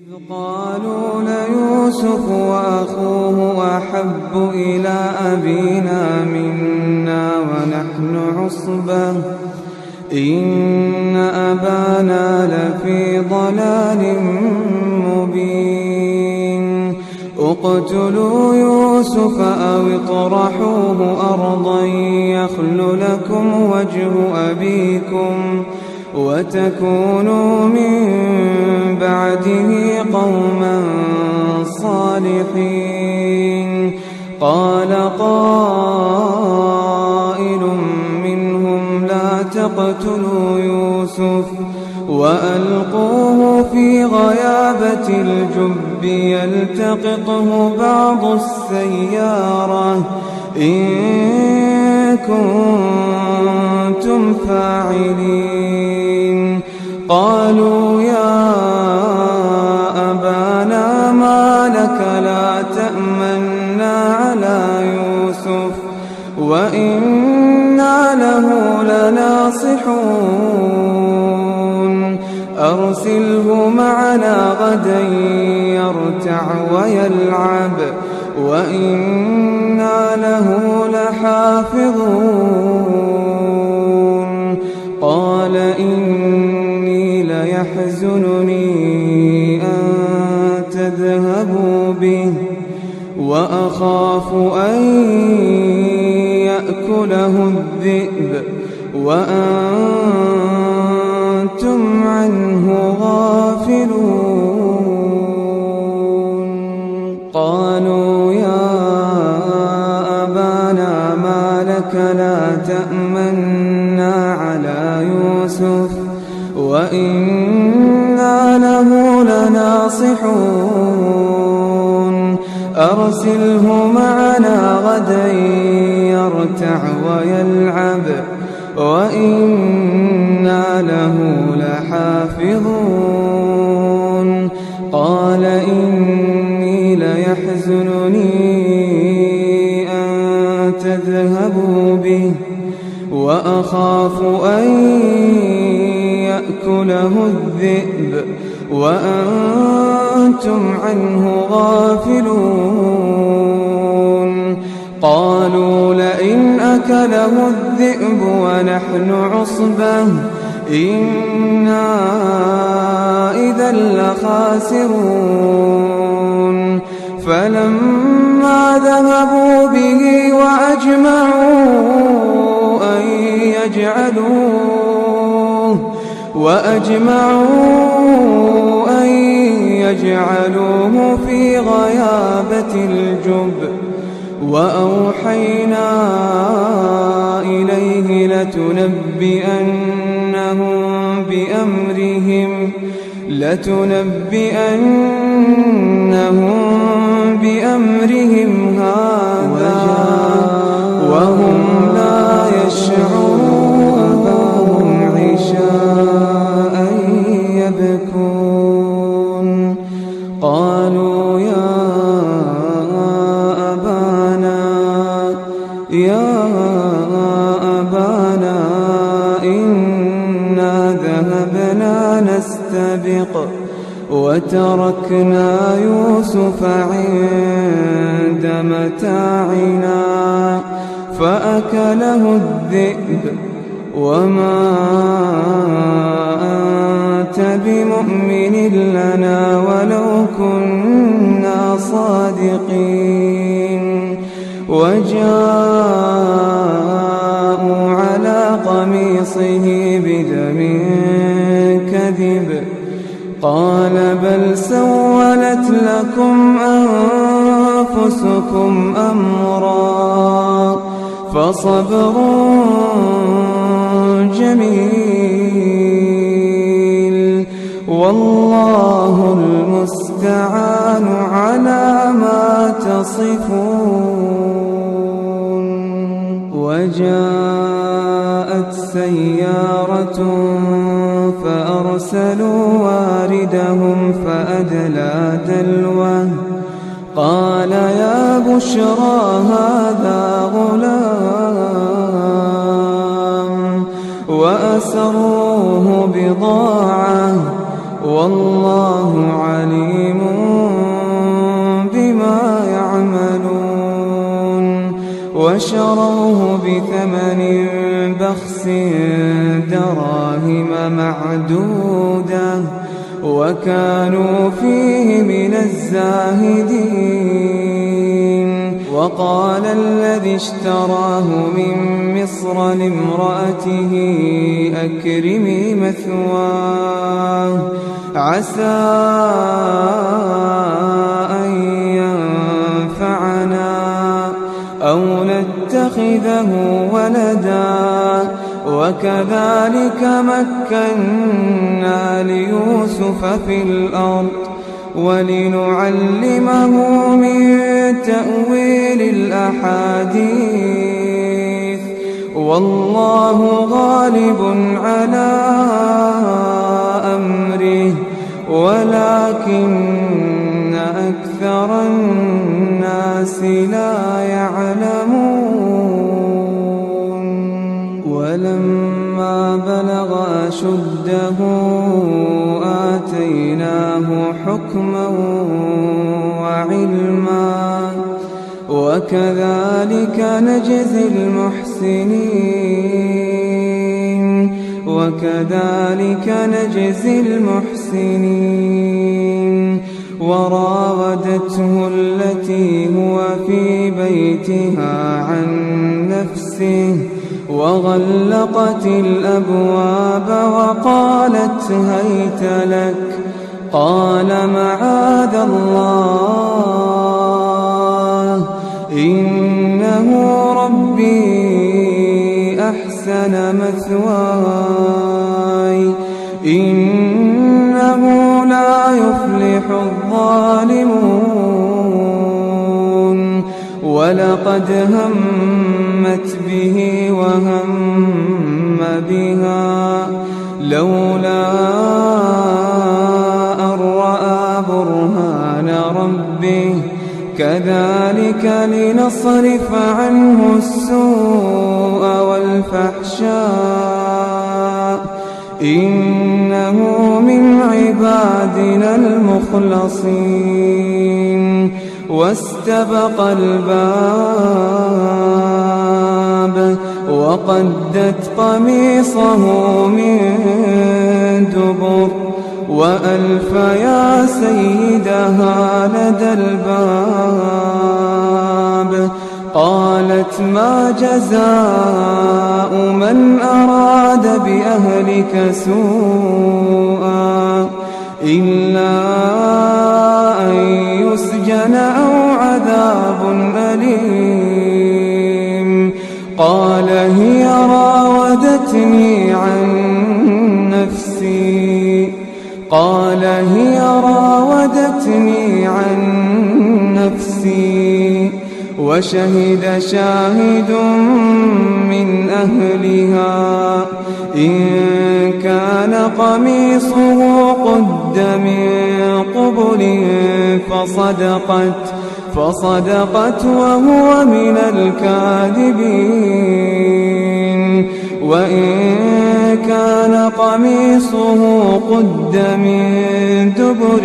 قالوا ليوسف وأخوه أحب إلى أبينا منا ونحن عصبة إن أبانا لفي ضلال مبين اقتلوا يوسف أو اطرحوه أرضا يخل لكم وجه أبيكم وتكونوا من بعده قوما صالحين. قال قائل منهم لا تقتلوا يوسف وألقوه في غيابة الجب يلتقطه بعض السيارة إن كنتم فاعلين. قالوا يا أبانا ما لك لا تأمنا على يوسف وإنا له لناصحون أرسله معنا غدا يرتع ويلعب وإنا له لحافظون. قال إني ليحزنني أن تذهبوا به وأخاف أن يأكله الذئب وأنتم عنه غافلون. قالوا يا أبانا ما لك لا تأمنا على يوسف وإنا له لناصحون أرسله معنا غدا يرتع ويلعب وإنا له لحافظون. قال إني ليحزنني أن تذهبوا به وأخاف أن يأكله الذئب وأنتم عنه غافلون. قالوا لئن أكله الذئب ونحن عصبة إنا إذا لخاسرون. فلما ذهبوا به وأجمعوا أن يجعلوه في غيابة الجب وأوحينا إليه لتنبئنهم بأمرهم هذا وهم لا يشعرون. أباهم عشاء يبكون. قالوا يا أبانا إنا ذهبنا نستبق وتركنا يوسف عند متاعنا فأكله الذئب وما أنت بمؤمن لنا ولو كنا صادقين. وجاءوا على قميصه بدم كذب قال بل سولت لكم أنفسكم أمرا فصبر جميل والله المستعان على ما تصفون. وجاءت سيارة فأرسلوا واردهم فأدلى دلوه قال يا بشرى هذا غلام وأسروه بضاعة والله عليم بما يعملون. وشروه بثمن بخس دراهم معدودة وكانوا فيه من الزاهدين. وقال الذي اشتراه من مصر لامرأته أكرمي مثواه عسى أن ينفعنا أو نتخذه ولدا وكذلك مكنا ليوسف في الأرض ولنعلمه من تأويل الأحاديث والله غالب على أمره ولكن أكثر الناس لا يعلمون. ولما بلغ أشده آتيناه حكما وعلما وكذلك نجزي المحسنين. وراودته التي هو في بيتها عن نفسه وغلقت الأبواب وقالت هيت لك قال معاذ الله إنه ربي أحسن مثواي إنه لا يفلح الظالمون. ولقد همت به وهم بها لولا أن رأى برهان ربه كذلك لنصرف عنه السوء والفحشاء إنه من عبادنا المخلصين. واستبق الباب وقدت قميصه من دبر وألف يا سيدها لدى الباب قالت ما جزاء من أراد بأهلك سوءا إلا أن يسجن أو عذاب أليم. قال هي راودتني عن نفسي وشهد شاهد من أهلها إن كان قميصه قد من قبل فصدقت وهو من الكاذبين. وإن كان قميصه قد من دبر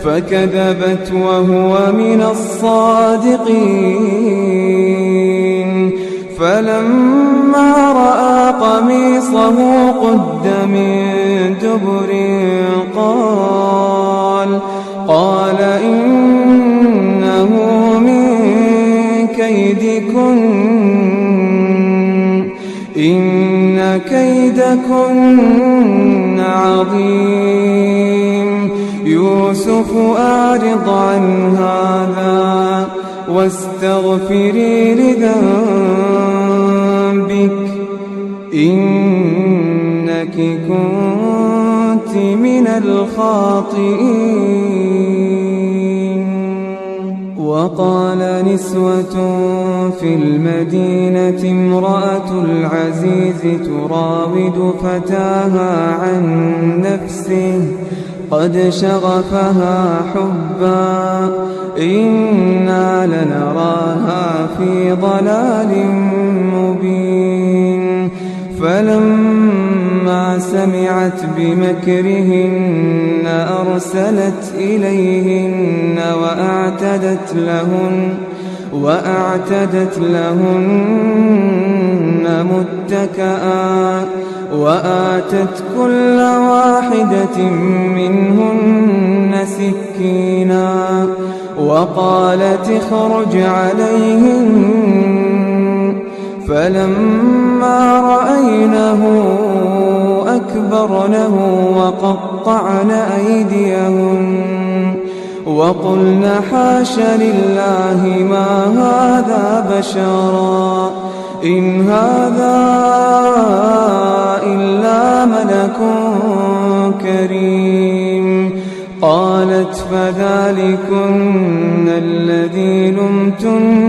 فكذبت وهو من الصادقين. فلما رأى قميصه قد من دبر قال إنه من كيدكن إن كيدكن عظيم. يوسف أعرض عن هذا واستغفري لذنبك إنك كنت من الخاطئين. وقال نسوة في المدينة امرأة العزيز تراود فتاها عن نفسه قد شغفها حبا إنا لنراها في ضلال مبين. فلما سمعت بمكرهن أرسلت إليهن وأعتدت لهن متكئا وآتت كل واحدة منهن سكينا وقالت اخرج عليهن فلما رأينه أكبرنه وقطعن أيديهن وقلن حاش لله ما هذا بشرا إن هذا إلا ملك كريم قالت فذلكن الذي لمتنني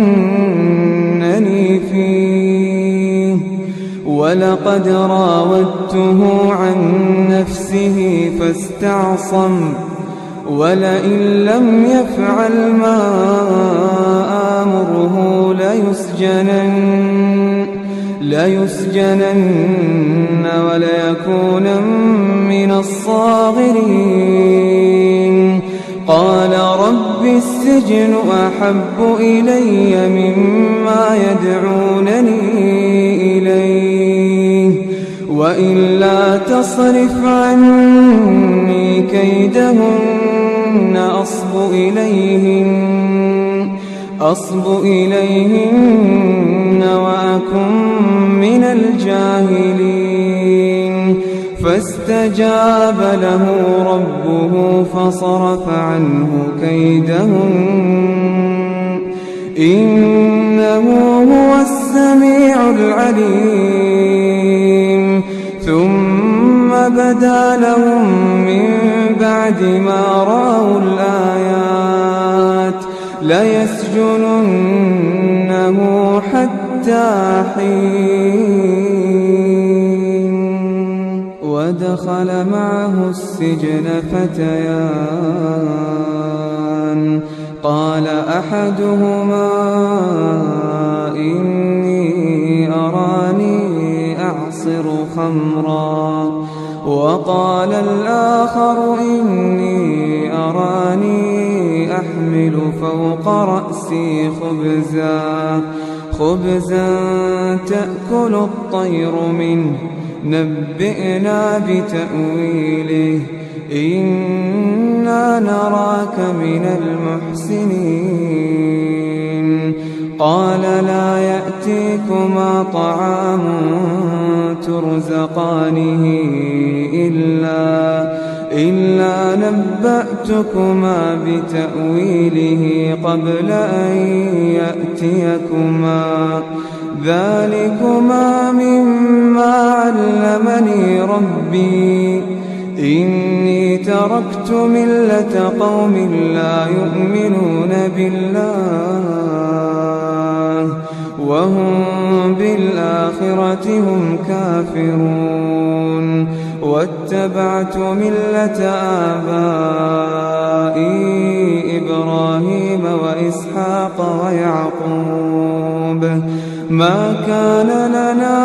فيه ولقد راودته عن نفسه فاستعصم ولئن لم يفعل ما آمره ليسجنن وليكونن من الصاغرين قال رب السجن أحب إلي مما يدعونني إليه وإلا تصرف عني كيدهن أصب إليهن وأكن من الجاهلين فاستجاب له ربه فصرف عنه كيدهن إنه هو السميع العليم ثم بدا لهم من بعد ما رأوا الآيات ليسجننه حتى حين ودخل معه السجن فتيان قال أحدهما إني أراني أعصر خمرا وقال الآخر إني أراني أحمل فوق رأسي خبزا تأكل الطير منه نبئنا بتأويله إنا نراك من المحسنين قال لا يأتيكما طعام ترزقانه إلا نبأتكما بتأويله قبل أن يأتيكما ذلكما مما علمني ربي إني تركت ملة قوم لا يؤمنون بالله وهم بالآخرة هم كافرون واتبعت ملة آبائي إبراهيم وإسحاق ويعقوب ما كان لنا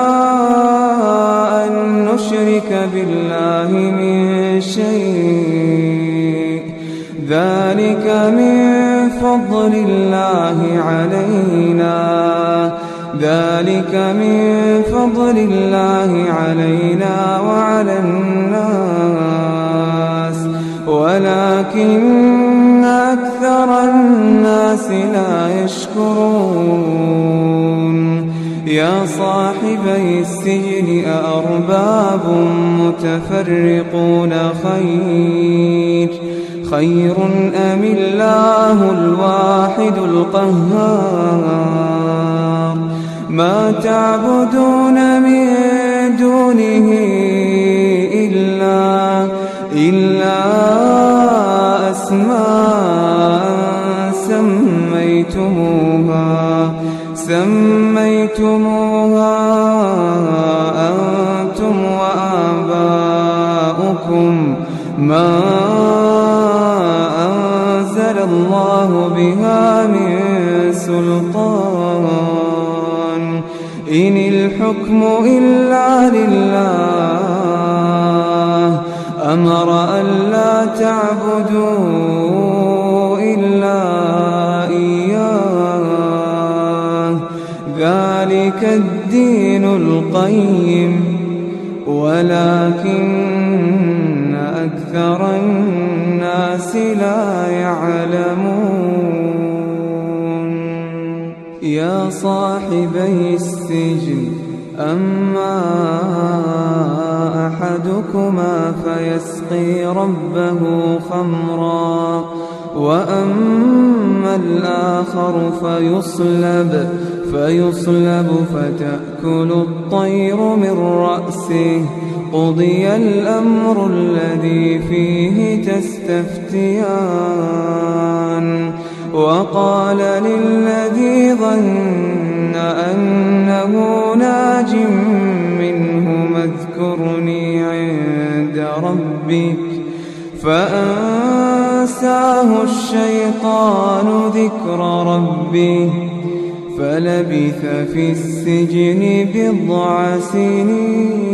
أن نشرك بالله من شيء ذلك من فضل الله علينا وعلى الناس ولكن أكثر الناس لا يشكرون يا صاحبي السجن أأرباب متفرقون خير أم الله الواحد القهار ما تعبدون من دونه إلا أسماء سميتموها أنتم وآباؤكم ما أنزل الله بها من سلطان إن الحكم إلا لله أمر ألا تعبدوا إلا إياه ذلك الدين القيم ولكن أكثر الناس لا يعلمون يا صاحبي السجن أما أحدكما فيسقي ربه خمرا وأما الآخر فيصلب فتأكل الطير من رأسه قضي الأمر الذي فيه تستفتيان وقال للذي ظن أنه ناج منه اذكرني عند ربك فأنساه الشيطان ذكر ربه فلبث في السجن 9 سنين